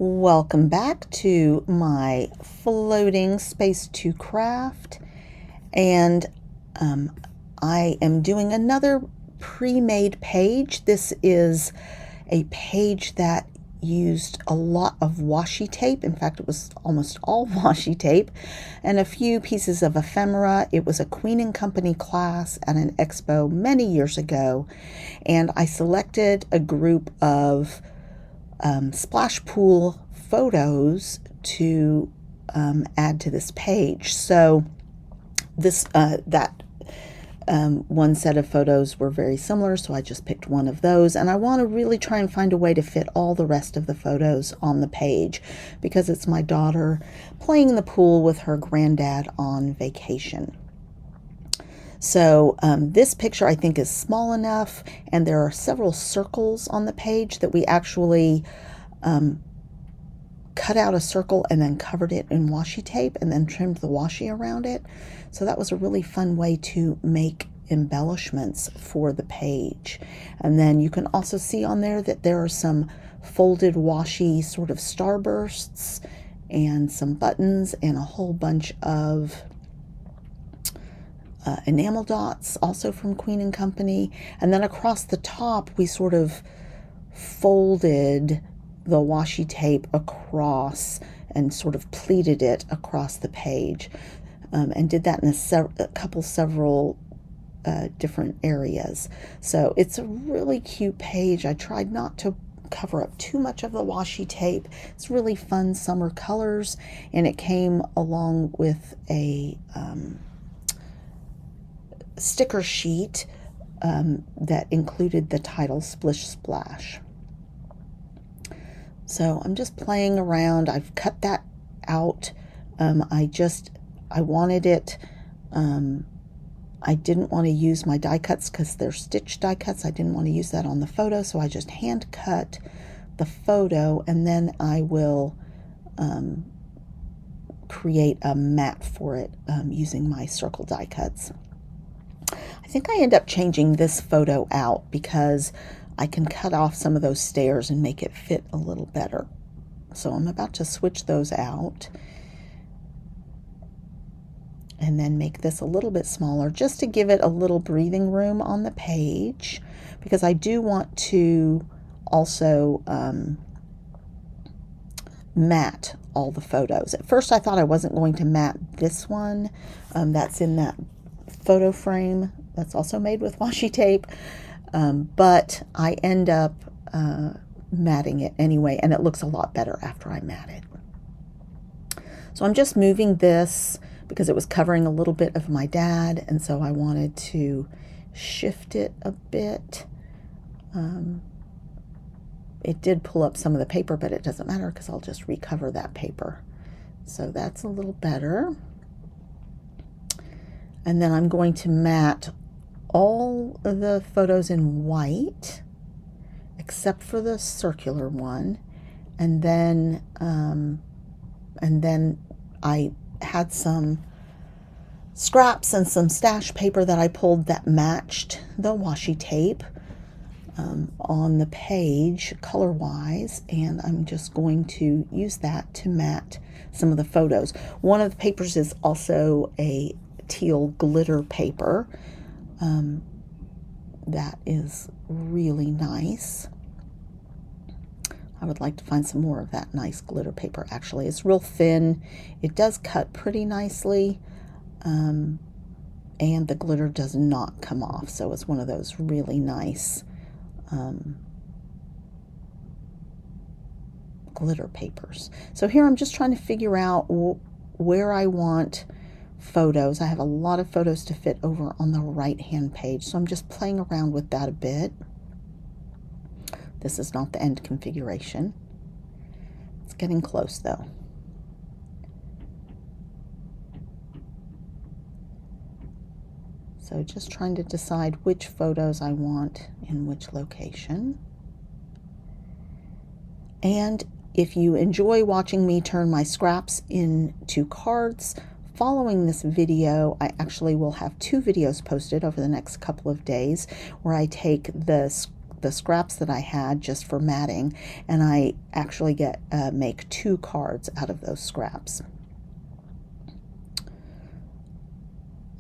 Welcome back to my floating space to craft, and I am doing another pre-made page. This is a page that used a lot of washi tape. In fact, it was almost all washi tape and a few pieces of ephemera. It was a Queen & Company class at an expo many years ago, and I selected a group of splash pool photos to add to this page. So this one set of photos were very similar, so I just picked one of those, and I want to really try and find a way to fit all the rest of the photos on the page because it's my daughter playing in the pool with her granddad on vacation. So this picture I think is small enough, and there are several circles on the page that we actually cut out a circle and then covered it in washi tape and then trimmed the washi around it. So that was a really fun way to make embellishments for the page. And then you can also see on there that there are some folded washi sort of starbursts and some buttons and a whole bunch of enamel dots, also from Queen & Company. And then across the top we sort of folded the washi tape across and sort of pleated it across the page, and did that in several different areas. So it's a really cute page. I tried not to cover up too much of the washi tape. It's really fun summer colors, and it came along with a sticker sheet that included the title Splish Splash. So I'm just playing around. I've cut that out. I wanted it, I didn't want to use my die cuts because they're stitch die cuts. I didn't want to use that on the photo, so I just hand cut the photo, and then I will create a mat for it using my circle die cuts. I think I end up changing this photo out because I can cut off some of those stairs and make it fit a little better. So I'm about to switch those out and then make this a little bit smaller just to give it a little breathing room on the page, because I do want to also mat all the photos. At first I thought I wasn't going to mat this one that's in that photo frame that's also made with washi tape. But I end up matting it anyway, and it looks a lot better after I mat it. So I'm just moving this because it was covering a little bit of my dad, and so I wanted to shift it a bit. It did pull up some of the paper, but it doesn't matter because I'll just recover that paper. So that's a little better. And then I'm going to mat all of the photos in white except for the circular one, and then I had some scraps and some stash paper that I pulled that matched the washi tape on the page color wise, and I'm just going to use that to mat some of the photos. One of the papers is also a teal glitter paper. That is really nice. I would like to find some more of that nice glitter paper. Actually, it's real thin. It does cut pretty nicely, and the glitter does not come off, so it's one of those really nice glitter papers. So here I'm just trying to figure out where I want photos. I have a lot of photos to fit over on the right hand page, so I'm just playing around with that a bit. This is not the end configuration. It's getting close though. So just trying to decide which photos I want in which location. And if you enjoy watching me turn my scraps into cards, following this video, I actually will have 2 videos posted over the next couple of days where I take the the scraps that I had just for matting, and I actually make 2 cards out of those scraps.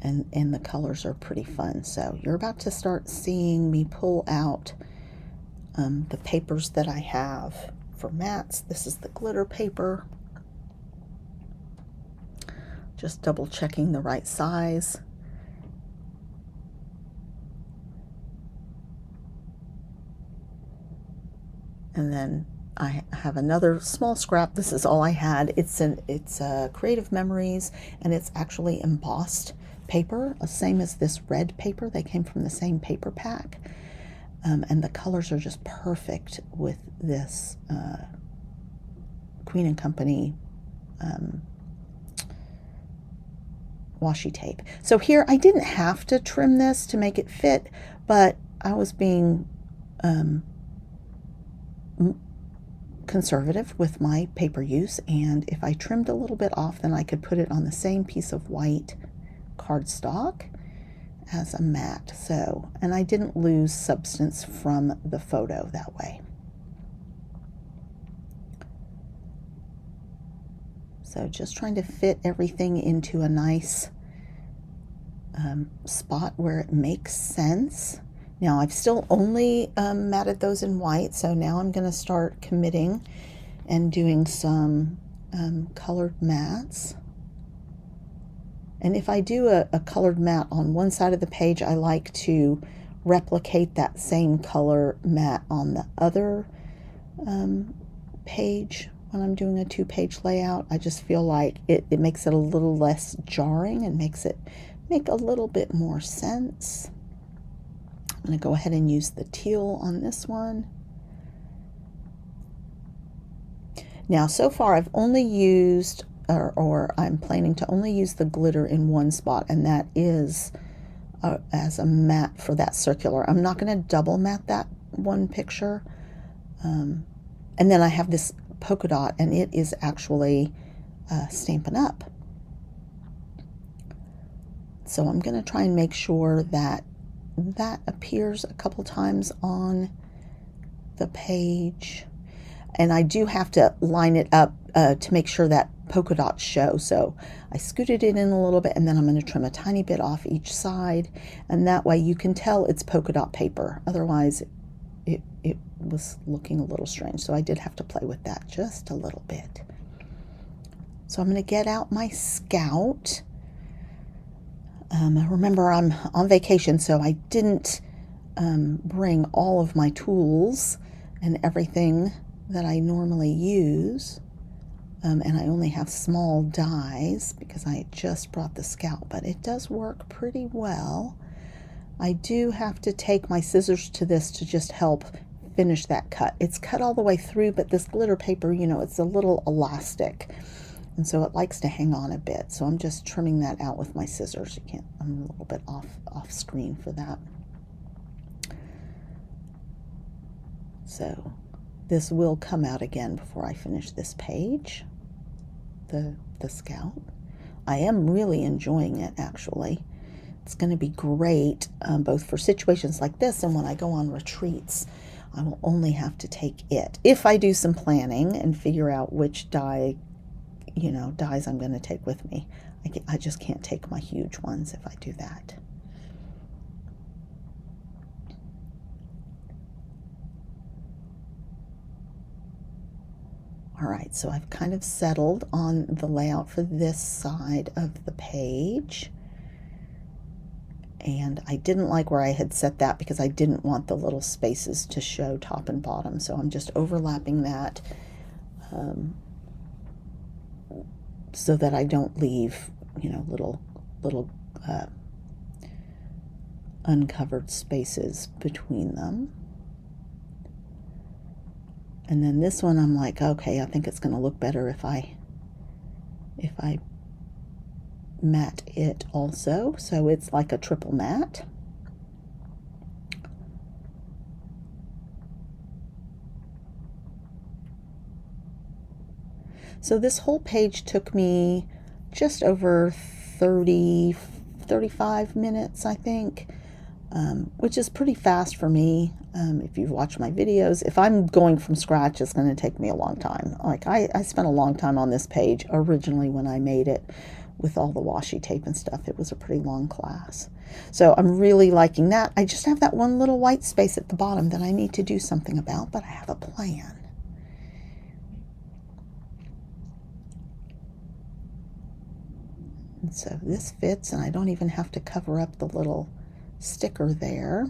And the colors are pretty fun. So you're about to start seeing me pull out the papers that I have for mats. This is the glitter paper. Just double checking the right size. And then I have another small scrap. This is all I had. It's Creative Memories, and it's actually embossed paper, same as this red paper. They came from the same paper pack. And the colors are just perfect with this Queen & Company washi tape. So here, I didn't have to trim this to make it fit, but I was being conservative with my paper use, and if I trimmed a little bit off, then I could put it on the same piece of white cardstock as a mat. So, and I didn't lose substance from the photo that way. So just trying to fit everything into a nice spot where it makes sense. Now I've still only matted those in white, so now I'm going to start committing and doing some colored mats. And if I do a colored mat on one side of the page, I like to replicate that same color mat on the other page. When I'm doing a 2-page layout, I just feel like it makes it a little less jarring and makes it make a little bit more sense. I'm going to go ahead and use the teal on this one. Now, so far I've only used, or I'm planning to only use the glitter in one spot, and that is as a mat for that circular. I'm not going to double mat that one picture. And then I have this polka dot, and it is actually Stampin' Up. So I'm going to try and make sure that that appears a couple times on the page. And I do have to line it up to make sure that polka dots show. So I scooted it in a little bit, and then I'm going to trim a tiny bit off each side, and that way you can tell it's polka dot paper. Otherwise it was looking a little strange. So I did have to play with that just a little bit. So I'm going to get out my Scout. Remember, I'm on vacation, so I didn't bring all of my tools and everything that I normally use. And I only have small dies because I just brought the Scout, but it does work pretty well. I do have to take my scissors to this to just help finish that cut. It's cut all the way through, but this glitter paper, you know, it's a little elastic, and so it likes to hang on a bit. So I'm just trimming that out with my scissors. You can't, I'm a little bit off screen for that. So this will come out again before I finish this page, the Scout. I am really enjoying it, actually. It's going to be great both for situations like this and when I go on retreats. I will only have to take it. If I do some planning and figure out which dies I'm going to take with me. I just can't take my huge ones if I do that. All right, so I've kind of settled on the layout for this side of the page. And I didn't like where I had set that because I didn't want the little spaces to show top and bottom. So I'm just overlapping that so that I don't leave, little uncovered spaces between them. And then this one, I'm like, okay, I think it's going to look better if I mat it also. So it's like a triple mat. So this whole page took me just over 35 minutes, I think, which is pretty fast for me. If you've watched my videos, if I'm going from scratch, it's going to take me a long time. Like I spent a long time on this page originally when I made it with all the washi tape and stuff. It was a pretty long class. So I'm really liking that. I just have that one little white space at the bottom that I need to do something about, but I have a plan. And so this fits, and I don't even have to cover up the little sticker there.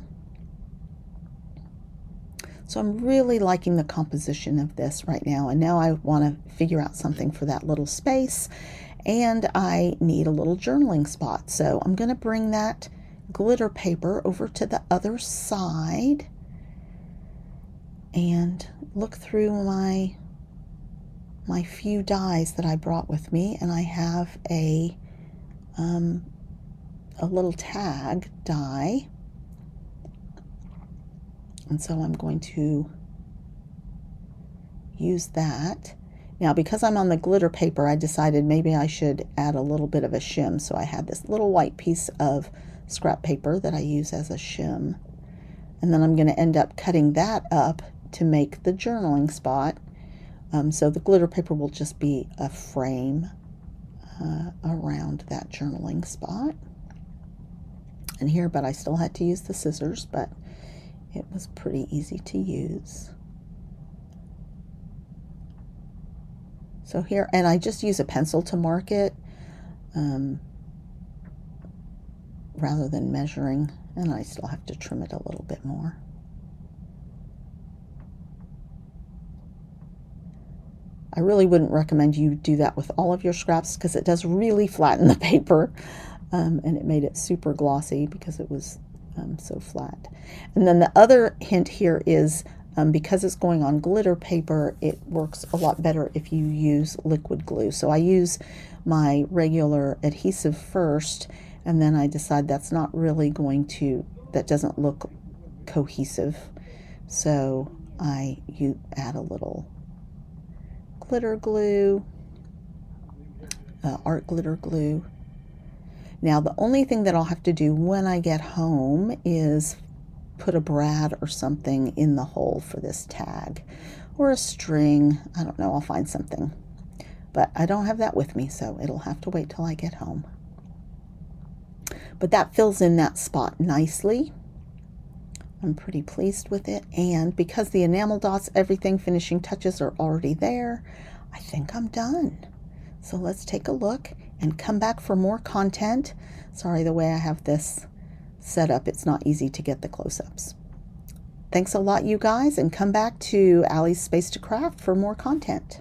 So I'm really liking the composition of this right now, and now I want to figure out something for that little space, and I need a little journaling spot. So I'm going to bring that glitter paper over to the other side and look through my few dies that I brought with me, and I have a little tag die. And so I'm going to use that. Now, because I'm on the glitter paper, I decided maybe I should add a little bit of a shim. So I had this little white piece of scrap paper that I use as a shim. And then I'm going to end up cutting that up to make the journaling spot. So the glitter paper will just be a frame around that journaling spot. And here, but I still had to use the scissors, but it was pretty easy to use. So here, and I just use a pencil to mark it rather than measuring, and I still have to trim it a little bit more. I really wouldn't recommend you do that with all of your scraps because it does really flatten the paper, and it made it super glossy because it was so flat. And then the other hint here is because it's going on glitter paper, it works a lot better if you use liquid glue. So I use my regular adhesive first, and then I decide that's not really going to, that doesn't look cohesive. So you add a little glitter glue, art glitter glue. Now the only thing that I'll have to do when I get home is put a brad or something in the hole for this tag, or a string. I don't know, I'll find something. But I don't have that with me, so it'll have to wait till I get home. But that fills in that spot nicely. I'm pretty pleased with it, and because the enamel dots, everything, finishing touches are already there, I think I'm done. So let's take a look and come back for more content. Sorry, the way I have this set up, it's not easy to get the close-ups. Thanks a lot, you guys, and come back to Allie's Space to Craft for more content.